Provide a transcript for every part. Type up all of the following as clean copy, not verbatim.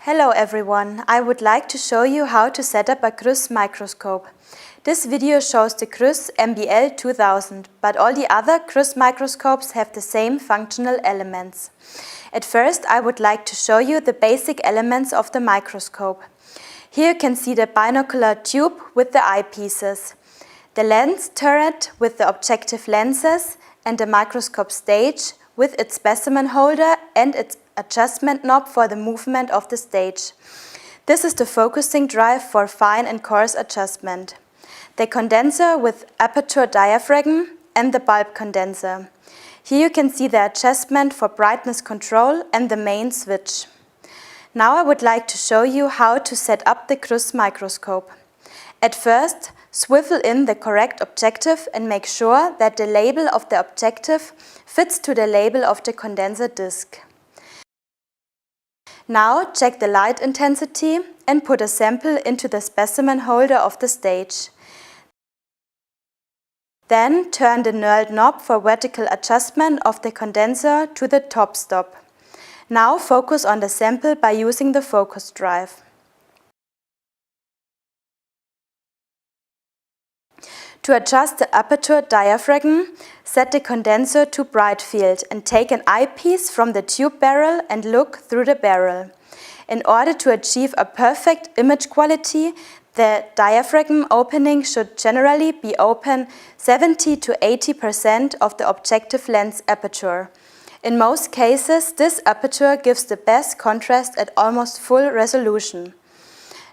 Hello everyone, I would like to show you how to set up a KRUSS microscope. This video shows the KRUSS MBL2000, but all the other KRUSS microscopes have the same functional elements. At first, I would like to show you the basic elements of the microscope. Here you can see the binocular tube with the eyepieces, the lens turret with the objective lenses, and the microscope stage with its specimen holder and its adjustment knob for the movement of the stage. This is the focusing drive for fine and coarse adjustment. The condenser with aperture diaphragm and the bulb condenser. Here you can see the adjustment for brightness control and the main switch. Now I would like to show you how to set up the KRUSS microscope. At first, swivel in the correct objective and make sure that the label of the objective fits to the label of the condenser disc. Now check the light intensity and put a sample into the specimen holder of the stage. Then turn the knurled knob for vertical adjustment of the condenser to the top stop. Now focus on the sample by using the focus drive. To adjust the aperture diaphragm, set the condenser to bright field and take an eyepiece from the tube barrel and look through the barrel. In order to achieve a perfect image quality, the diaphragm opening should generally be open 70 to 80% of the objective lens aperture. In most cases, this aperture gives the best contrast at almost full resolution.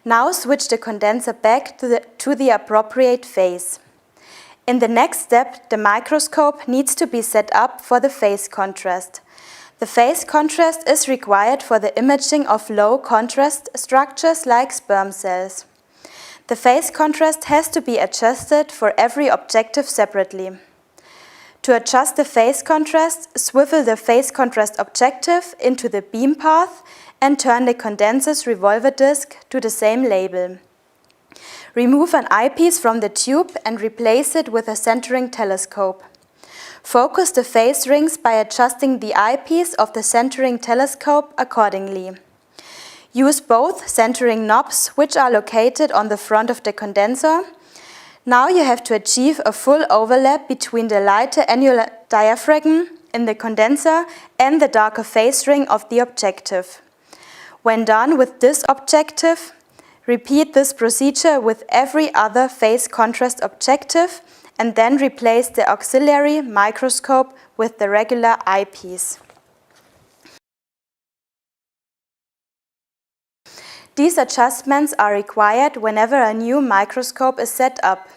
Now switch the condenser back to the appropriate phase. In the next step, the microscope needs to be set up for the phase contrast. The phase contrast is required for the imaging of low contrast structures like sperm cells. The phase contrast has to be adjusted for every objective separately. To adjust the phase contrast, swivel the phase contrast objective into the beam path and turn the condenser's revolver disc to the same label. Remove an eyepiece from the tube and replace it with a centering telescope. Focus the phase rings by adjusting the eyepiece of the centering telescope accordingly. Use both centering knobs, which are located on the front of the condenser. Now you have to achieve a full overlap between the lighter annular diaphragm in the condenser and the darker phase ring of the objective. When done with this objective, repeat this procedure with every other phase contrast objective and then replace the auxiliary microscope with the regular eyepiece. These adjustments are required whenever a new microscope is set up.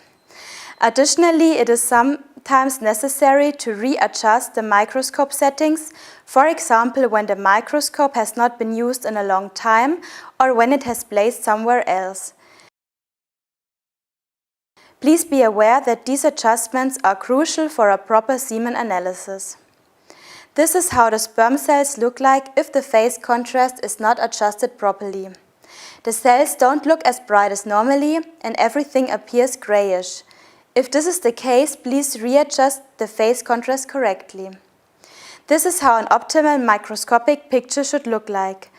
Additionally, it is sometimes necessary to readjust the microscope settings, for example when the microscope has not been used in a long time or when it has placed somewhere else. Please be aware that these adjustments are crucial for a proper semen analysis. This is how the sperm cells look like if the phase contrast is not adjusted properly. The cells don't look as bright as normally and everything appears grayish. If this is the case, please readjust the phase contrast correctly. This is how an optimal microscopic picture should look like.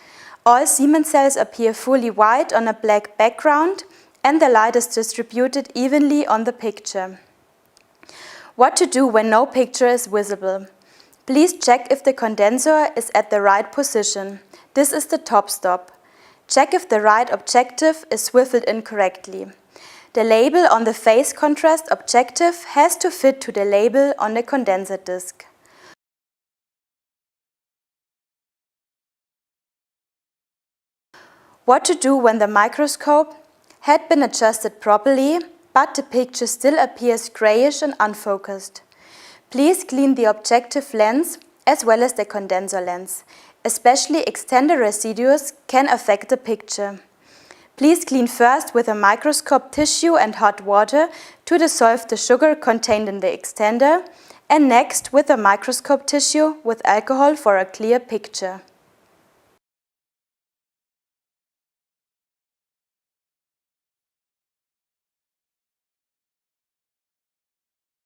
All semen cells appear fully white on a black background and the light is distributed evenly on the picture. What to do when no picture is visible? Please check if the condenser is at the right position. This is the top stop. Check if the right objective is swiveled incorrectly. The label on the phase contrast objective has to fit to the label on the condenser disc. What to do when the microscope had been adjusted properly, but the picture still appears grayish and unfocused. Please clean the objective lens as well as the condenser lens. Especially extender residues can affect the picture. Please clean first with a microscope tissue and hot water to dissolve the sugar contained in the extender, and next with a microscope tissue with alcohol for a clear picture.